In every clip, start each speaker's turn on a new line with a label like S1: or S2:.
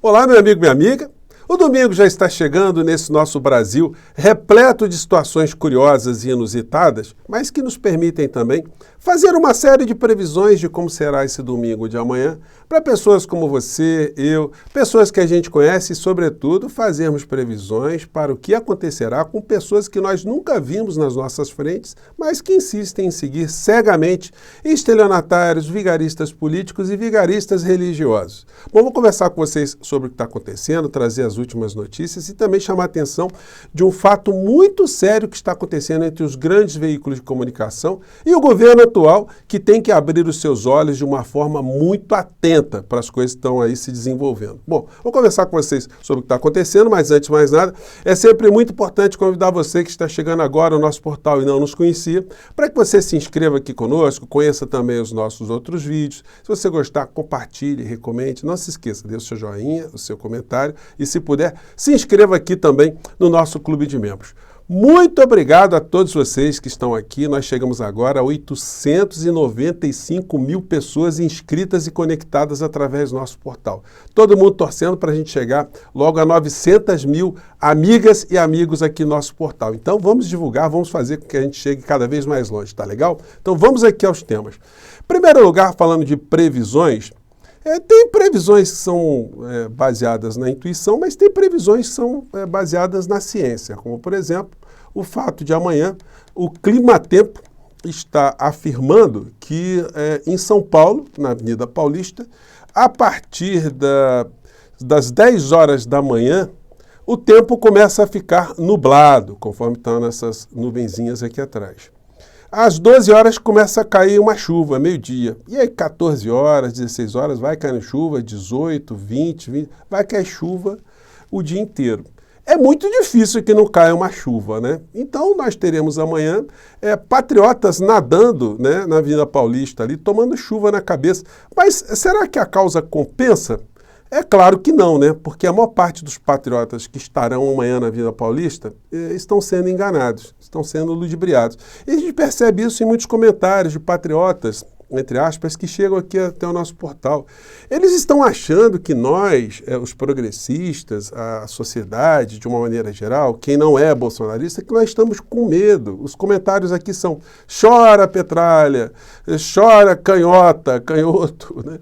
S1: Olá, meu amigo, minha amiga. O domingo já está chegando nesse nosso Brasil repleto de situações curiosas e inusitadas, mas que nos permitem também fazer uma série de previsões de como será esse domingo de amanhã para pessoas como você, eu, pessoas que a gente conhece e, sobretudo, fazermos previsões para o que acontecerá com pessoas que nós nunca vimos nas nossas frentes, mas que insistem em seguir cegamente estelionatários, vigaristas políticos e vigaristas religiosos. Bom, vou conversar com vocês sobre o que está acontecendo, trazer as últimas notícias e também chamar a atenção de um fato muito sério que está acontecendo entre os grandes veículos de comunicação e o governo atual, que tem que abrir os seus olhos de uma forma muito atenta para as coisas que estão aí se desenvolvendo. Bom, vou conversar com vocês sobre o que está acontecendo, mas antes de mais nada, é sempre muito importante convidar você que está chegando agora ao nosso portal e não nos conhecia, para que você se inscreva aqui conosco, conheça também os nossos outros vídeos. Se você gostar, compartilhe, recomende. Não se esqueça, dê o seu joinha, o seu comentário e, se puder, se inscreva aqui também no nosso clube de membros. Muito obrigado a todos vocês que estão aqui. Nós chegamos agora a 895 mil pessoas inscritas e conectadas através do nosso portal. Todo mundo torcendo para a gente chegar logo a 900 mil amigas e amigos aqui no nosso portal. Então vamos divulgar, vamos fazer com que a gente chegue cada vez mais longe, tá legal? Então vamos aqui aos temas. Em primeiro lugar, falando de previsões, tem previsões que são baseadas na intuição, mas tem previsões que são baseadas na ciência, como, por exemplo, o fato de amanhã o Climatempo está afirmando que em São Paulo, na Avenida Paulista, a partir das 10 horas da manhã, o tempo começa a ficar nublado, conforme estão essas nuvenzinhas aqui atrás. Às 12 horas começa a cair uma chuva, meio-dia. E aí 14 horas, 16 horas, vai cair chuva, 18, 20, vai cair chuva o dia inteiro. É muito difícil que não caia uma chuva, né? Então nós teremos amanhã patriotas nadando, né, na Avenida Paulista ali, tomando chuva na cabeça. Mas será que a causa compensa? É claro que não, né? Porque a maior parte dos patriotas que estarão amanhã na Avenida Paulista estão sendo enganados, estão sendo ludibriados. E a gente percebe isso em muitos comentários de patriotas, entre aspas, que chegam aqui até o nosso portal. Eles estão achando que nós, os progressistas, a sociedade, de uma maneira geral, quem não é bolsonarista, que nós estamos com medo. Os comentários aqui são: chora petralha, chora canhoto, né?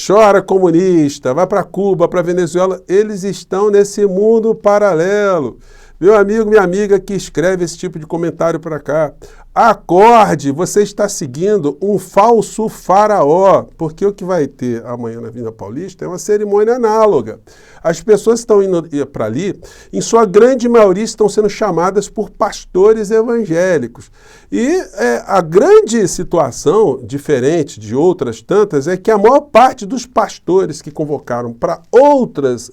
S1: Chora comunista, vai para Cuba, para Venezuela. Eles estão nesse mundo paralelo. Meu amigo, minha amiga que escreve esse tipo de comentário para cá, acorde, você está seguindo um falso faraó, porque o que vai ter amanhã na Avenida Paulista é uma cerimônia análoga. As pessoas estão indo para ali, em sua grande maioria estão sendo chamadas por pastores evangélicos. E a grande situação, diferente de outras tantas, é que a maior parte dos pastores que convocaram para outras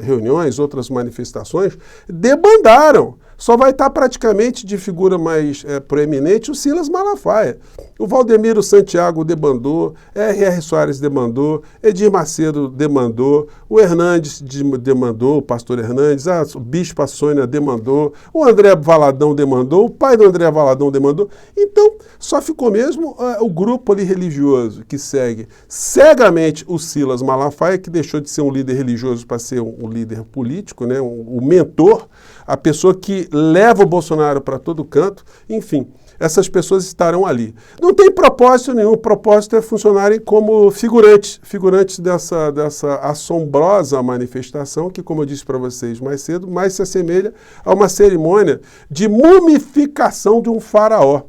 S1: reuniões, outras manifestações, debandaram. Só vai estar praticamente de figura mais proeminente o Silas Malafaia. O Valdemiro Santiago debandou, R.R. Soares debandou, Edir Macedo demandou, o Hernandes demandou, o pastor Hernandes, o Bispa Sônia demandou, o André Valadão demandou, o pai do André Valadão demandou. Então, só ficou mesmo o grupo ali religioso que segue cegamente o Silas Malafaia, que deixou de ser um líder religioso para ser um líder político, né, o mentor, a pessoa que leva o Bolsonaro para todo canto. Enfim, essas pessoas estarão ali. Não tem propósito nenhum, o propósito é funcionarem como figurantes dessa assombrosa manifestação que, como eu disse para vocês mais cedo, mais se assemelha a uma cerimônia de mumificação de um faraó,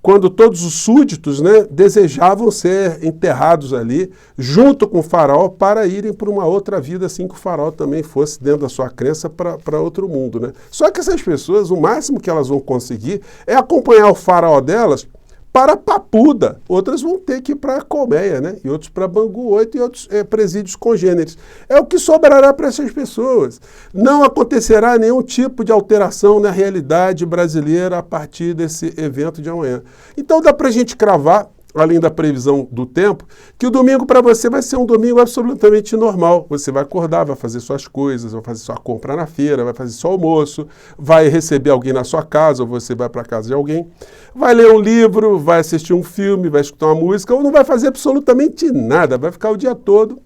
S1: quando todos os súditos, né, desejavam ser enterrados ali, junto com o faraó, para irem para uma outra vida, assim que o faraó também fosse, dentro da sua crença, para outro mundo, né? Só que essas pessoas, o máximo que elas vão conseguir é acompanhar o faraó delas para Papuda. Outras vão ter que ir para Colmeia, né? E outros para Bangu 8 e outros presídios congêneres. É o que sobrará para essas pessoas. Não acontecerá nenhum tipo de alteração na realidade brasileira a partir desse evento de amanhã. Então dá para a gente cravar, além da previsão do tempo, que o domingo para você vai ser um domingo absolutamente normal. Você vai acordar, vai fazer suas coisas, vai fazer sua compra na feira, vai fazer seu almoço, vai receber alguém na sua casa, ou você vai para a casa de alguém, vai ler um livro, vai assistir um filme, vai escutar uma música, ou não vai fazer absolutamente nada, vai ficar o dia todo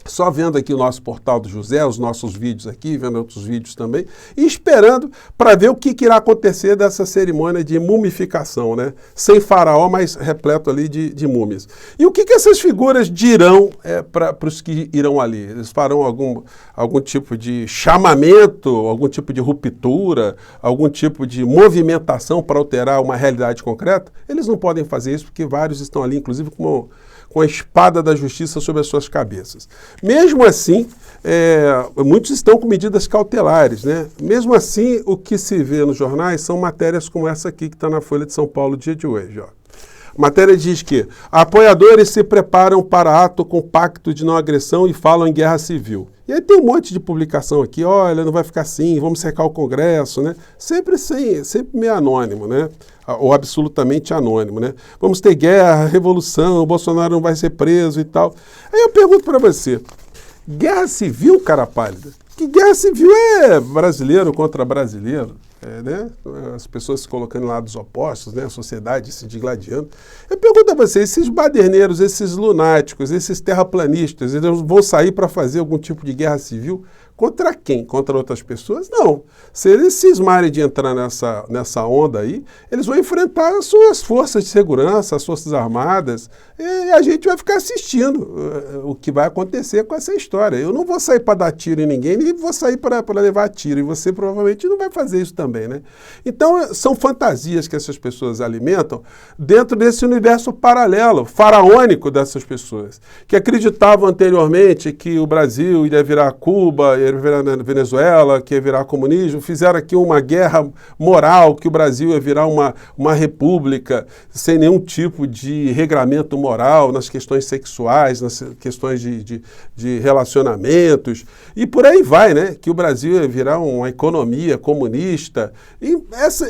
S1: só vendo aqui o nosso portal do José, os nossos vídeos aqui, vendo outros vídeos também, e esperando para ver o que irá acontecer dessa cerimônia de mumificação, né? Sem faraó, mas repleto ali de múmias. E o que essas figuras dirão para os que irão ali? Eles farão algum tipo de chamamento, algum tipo de ruptura, algum tipo de movimentação para alterar uma realidade concreta? Eles não podem fazer isso porque vários estão ali, inclusive com a espada da justiça sobre as suas cabeças. Mesmo assim, muitos estão com medidas cautelares, né? Mesmo assim, o que se vê nos jornais são matérias como essa aqui que está na Folha de São Paulo, dia de hoje. Ó. A matéria diz que apoiadores se preparam para ato com pacto de não agressão e falam em guerra civil. E aí tem um monte de publicação aqui, olha, não vai ficar assim, vamos cercar o Congresso, né? Sempre meio anônimo, né? Ou absolutamente anônimo, né? Vamos ter guerra, revolução, o Bolsonaro não vai ser preso e tal. Aí eu pergunto para você, guerra civil, cara pálida? Que guerra civil é brasileiro contra brasileiro? Né? As pessoas se colocando em lados opostos, né? A sociedade se digladiando. Eu pergunto a vocês, esses baderneiros, esses lunáticos, esses terraplanistas, eles vão sair para fazer algum tipo de guerra civil? Contra quem? Contra outras pessoas? Não. Se eles cismarem de entrar nessa onda aí, eles vão enfrentar as suas forças de segurança, as forças armadas, e a gente vai ficar assistindo o que vai acontecer com essa história. Eu não vou sair para dar tiro em ninguém, nem vou sair para levar tiro, e você provavelmente não vai fazer isso também, né? Então, são fantasias que essas pessoas alimentam dentro desse universo paralelo, faraônico dessas pessoas, que acreditavam anteriormente que o Brasil iria virar Cuba, ia virar Venezuela, que ia virar comunismo, fizeram aqui uma guerra moral, que o Brasil ia virar uma república sem nenhum tipo de regramento moral nas questões sexuais, nas questões de relacionamentos, e por aí vai, né? Que o Brasil ia virar uma economia comunista, e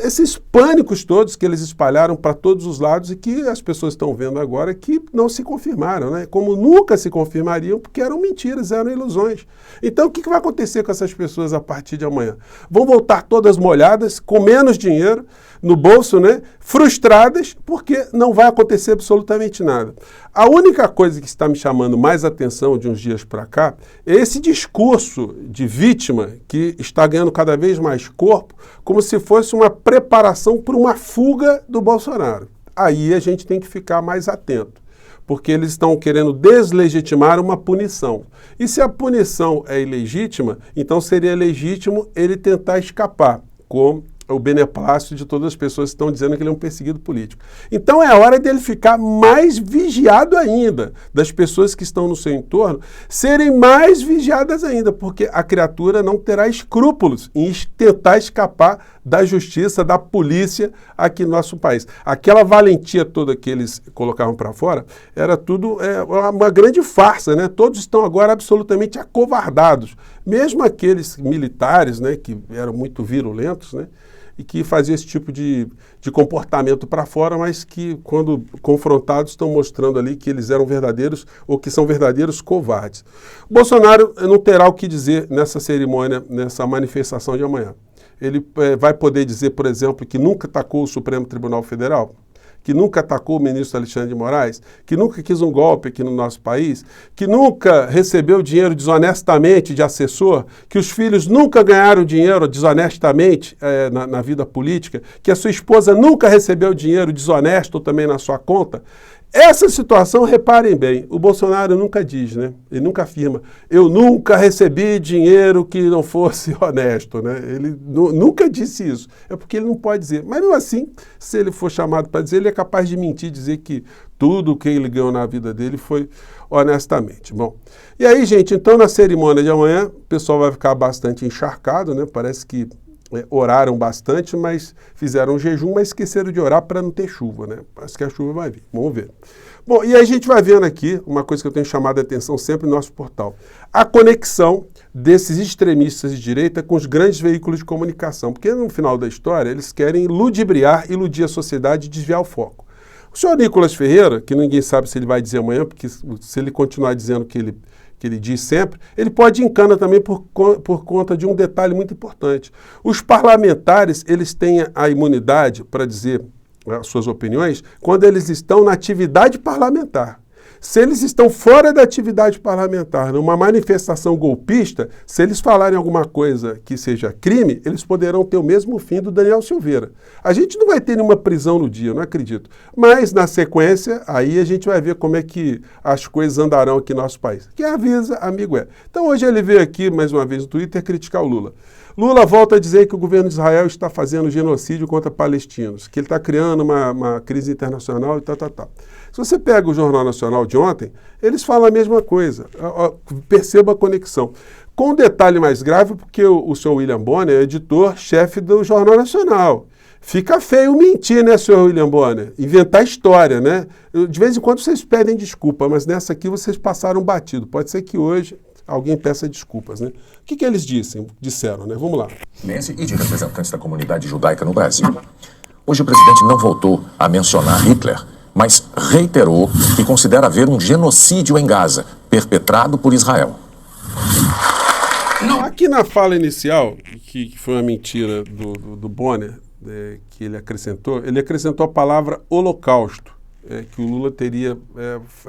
S1: esses pânicos todos que eles espalharam para todos os lados e que as pessoas estão vendo agora que não se confirmaram, né? Como nunca se confirmariam, porque eram mentiras, eram ilusões. Então, o que vai acontecer com essas pessoas a partir de amanhã? Vão voltar todas molhadas, com menos dinheiro no bolso, né? Frustradas, porque não vai acontecer absolutamente nada. A única coisa que está me chamando mais atenção de uns dias para cá é esse discurso de vítima que está ganhando cada vez mais corpo, como se fosse uma preparação para uma fuga do Bolsonaro. Aí a gente tem que ficar mais atento, porque eles estão querendo deslegitimar uma punição. E se a punição é ilegítima, então seria legítimo ele tentar escapar, com o beneplácito de todas as pessoas que estão dizendo que ele é um perseguido político. Então é hora dele ficar mais vigiado ainda, das pessoas que estão no seu entorno serem mais vigiadas ainda, porque a criatura não terá escrúpulos em tentar escapar da justiça, da polícia aqui no nosso país. Aquela valentia toda que eles colocavam para fora era tudo uma grande farsa, né? Todos estão agora absolutamente acovardados, mesmo aqueles militares, né, que eram muito virulentos, né, e que faziam esse tipo de comportamento para fora, mas que, quando confrontados, estão mostrando ali que eles eram verdadeiros ou que são verdadeiros covardes. Bolsonaro não terá o que dizer nessa cerimônia, nessa manifestação de amanhã. Ele vai poder dizer, por exemplo, que nunca atacou o Supremo Tribunal Federal, que nunca atacou o ministro Alexandre de Moraes, que nunca quis um golpe aqui no nosso país, que nunca recebeu dinheiro desonestamente de assessor, que os filhos nunca ganharam dinheiro desonestamente na vida política, que a sua esposa nunca recebeu dinheiro desonesto também na sua conta. Essa situação, reparem bem, o Bolsonaro nunca diz, né? Ele nunca afirma, eu nunca recebi dinheiro que não fosse honesto, né? Ele nunca disse isso, é porque ele não pode dizer. Mas mesmo assim, se ele for chamado para dizer, ele é capaz de mentir, dizer que tudo o que ele ganhou na vida dele foi honestamente. Bom, e aí, gente, então na cerimônia de amanhã, o pessoal vai ficar bastante encharcado, né? Parece que oraram bastante, mas fizeram um jejum, mas esqueceram de orar para não ter chuva, né? Parece que a chuva vai vir, vamos ver. Bom, e aí a gente vai vendo aqui, uma coisa que eu tenho chamado a atenção sempre no nosso portal, a conexão desses extremistas de direita com os grandes veículos de comunicação, porque no final da história eles querem ludibriar, iludir a sociedade e desviar o foco. O senhor Nicolas Ferreira, que ninguém sabe se ele vai dizer amanhã, porque se ele continuar dizendo que ele diz sempre, ele pode ir em cana também por conta de um detalhe muito importante. Os parlamentares, eles têm a imunidade para dizer as suas opiniões quando eles estão na atividade parlamentar. Se eles estão fora da atividade parlamentar, numa manifestação golpista, se eles falarem alguma coisa que seja crime, eles poderão ter o mesmo fim do Daniel Silveira. A gente não vai ter nenhuma prisão no dia, não acredito. Mas, na sequência, aí a gente vai ver como é que as coisas andarão aqui no nosso país. Quem avisa, amigo é. Então, hoje ele veio aqui, mais uma vez, no Twitter, criticar o Lula. Lula volta a dizer que o governo de Israel está fazendo genocídio contra palestinos, que ele está criando uma crise internacional e tal. Se você pega o Jornal Nacional de ontem, eles falam a mesma coisa. Perceba a conexão. Com um detalhe mais grave, porque o senhor William Bonner é editor-chefe do Jornal Nacional. Fica feio mentir, né, senhor William Bonner? Inventar história, né? De vez em quando vocês pedem desculpa, mas nessa aqui vocês passaram batido. Pode ser que hoje alguém peça desculpas, né? O que eles disseram, né? Vamos lá.
S2: E de representantes da comunidade judaica no Brasil. Hoje o presidente não voltou a mencionar Hitler, mas reiterou que considera haver um genocídio em Gaza, perpetrado por Israel.
S1: Aqui na fala inicial, que foi uma mentira do Bonner, que ele acrescentou a palavra holocausto. Que o Lula teria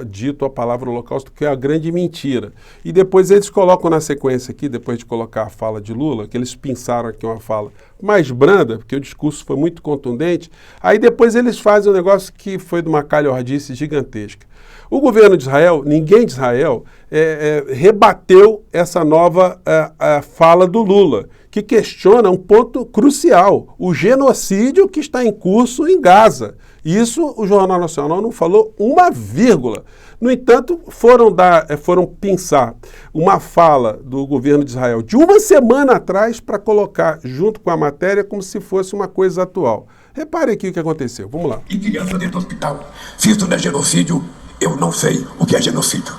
S1: dito a palavra holocausto, que é a grande mentira. E depois eles colocam na sequência aqui, depois de colocar a fala de Lula, que eles pensaram aqui uma fala mais branda, porque o discurso foi muito contundente, aí depois eles fazem um negócio que foi de uma calhordice gigantesca. O governo de Israel, ninguém de Israel, rebateu essa nova fala do Lula, que questiona um ponto crucial, o genocídio que está em curso em Gaza. Isso o Jornal Nacional não falou uma vírgula. No entanto, foram pensar uma fala do governo de Israel de uma semana atrás para colocar junto com a matéria como se fosse uma coisa atual. Repare aqui o que aconteceu. Vamos lá.
S3: E criança dentro do hospital. Se isso não é genocídio, eu não sei o que é genocídio.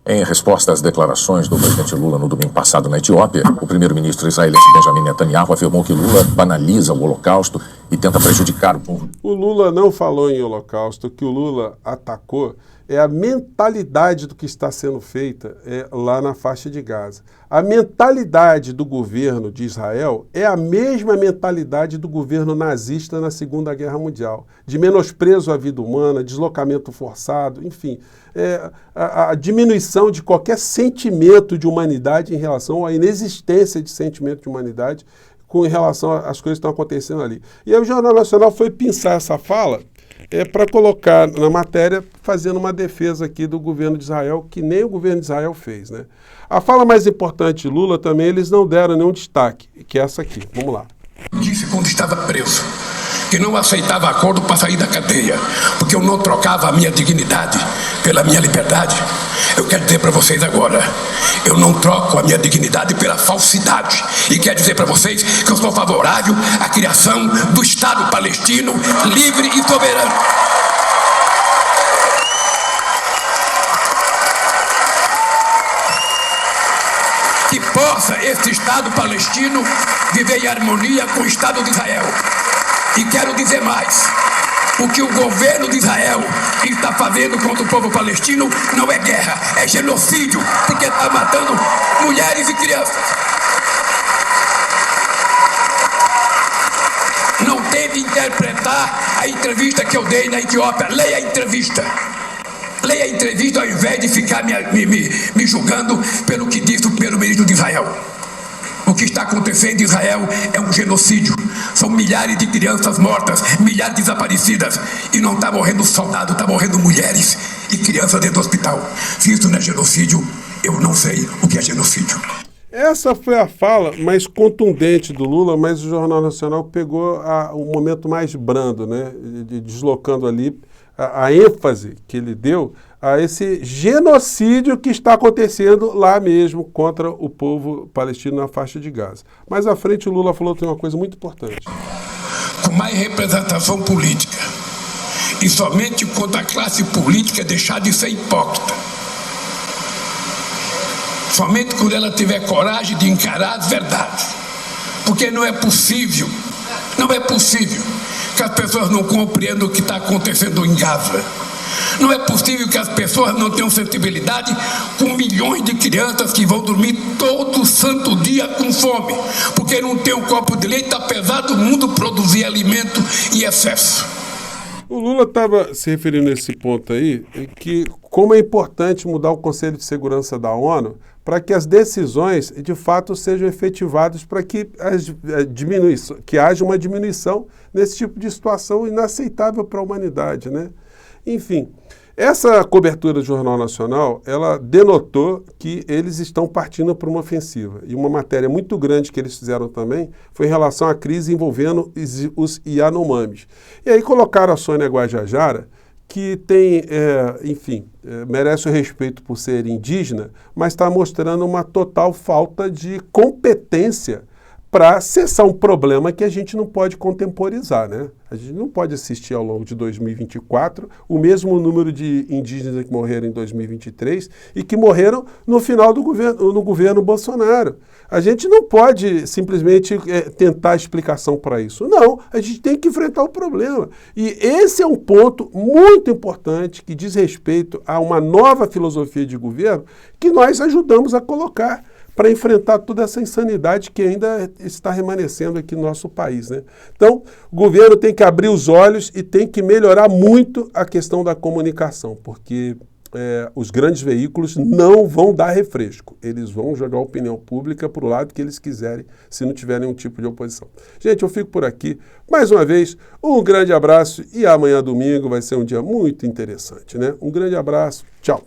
S2: Em resposta às declarações do presidente Lula no domingo passado na Etiópia, o primeiro-ministro israelense Benjamin Netanyahu afirmou que Lula banaliza o Holocausto e tenta prejudicar o povo.
S1: O Lula não falou em Holocausto. O que o Lula atacou é a mentalidade do que está sendo feita lá na faixa de Gaza. A mentalidade do governo de Israel é a mesma mentalidade do governo nazista na Segunda Guerra Mundial, de menosprezo à vida humana, deslocamento forçado, enfim, a diminuição de qualquer sentimento de humanidade em relação à inexistência de sentimento de humanidade com relação às coisas que estão acontecendo ali. E aí o Jornal Nacional foi pensar essa fala para colocar na matéria, fazendo uma defesa aqui do governo de Israel, que nem o governo de Israel fez, né? A fala mais importante de Lula também, eles não deram nenhum destaque, que é essa aqui. Vamos lá.
S3: Disse quando estava preso que não aceitava acordo para sair da cadeia, porque eu não trocava a minha dignidade pela minha liberdade. Eu quero dizer para vocês agora, eu não troco a minha dignidade pela falsidade. E quero dizer para vocês que eu sou favorável à criação do Estado palestino livre e soberano. Que possa esse Estado palestino viver em harmonia com o Estado de Israel. E quero dizer mais, o que o governo de Israel está fazendo contra o povo palestino não é guerra, é genocídio, porque está matando mulheres e crianças. Não teve interpretar a entrevista que eu dei na Etiópia. Leia a entrevista. Leia a entrevista ao invés de ficar me julgando pelo que disse o primeiro-ministro de Israel. O que está acontecendo em Israel é um genocídio. São milhares de crianças mortas, milhares desaparecidas. E não está morrendo soldado, está morrendo mulheres e crianças dentro do hospital. Se isso não é genocídio, eu não sei o que é genocídio.
S1: Essa foi a fala mais contundente do Lula, mas o Jornal Nacional pegou o momento mais brando, né? Deslocando ali a ênfase que ele deu a esse genocídio que está acontecendo lá mesmo contra o povo palestino na faixa de Gaza. Mais à frente o Lula falou que tem uma coisa muito importante.
S3: Com mais representação política, e somente quando a classe política deixar de ser hipócrita, somente quando ela tiver coragem de encarar as verdades, porque não é possível que as pessoas não compreendam o que está acontecendo em Gaza. Não é possível que as pessoas não tenham sensibilidade com milhões de crianças que vão dormir todo santo dia com fome, porque não tem um copo de leite, apesar do mundo produzir alimento em excesso.
S1: O Lula estava se referindo a esse ponto aí, que como é importante mudar o Conselho de Segurança da ONU para que as decisões, de fato, sejam efetivadas para que, que haja uma diminuição nesse tipo de situação inaceitável para a humanidade, né? Enfim, essa cobertura do Jornal Nacional, ela denotou que eles estão partindo para uma ofensiva. E uma matéria muito grande que eles fizeram também foi em relação à crise envolvendo os Yanomamis. E aí colocaram a Sônia Guajajara, que tem, merece o respeito por ser indígena, mas está mostrando uma total falta de competência para cessar um problema que a gente não pode contemporizar, né? A gente não pode assistir ao longo de 2024 o mesmo número de indígenas que morreram em 2023 e que morreram no final do governo Bolsonaro. A gente não pode simplesmente tentar explicação para isso. Não, a gente tem que enfrentar o problema. E esse é um ponto muito importante que diz respeito a uma nova filosofia de governo que nós ajudamos a colocar para enfrentar toda essa insanidade que ainda está remanescendo aqui no nosso país, né? Então, o governo tem que abrir os olhos e tem que melhorar muito a questão da comunicação, porque os grandes veículos não vão dar refresco. Eles vão jogar a opinião pública para o lado que eles quiserem, se não tiver nenhum tipo de oposição. Gente, eu fico por aqui. Mais uma vez, um grande abraço e amanhã, domingo, vai ser um dia muito interessante, né? Um grande abraço. Tchau.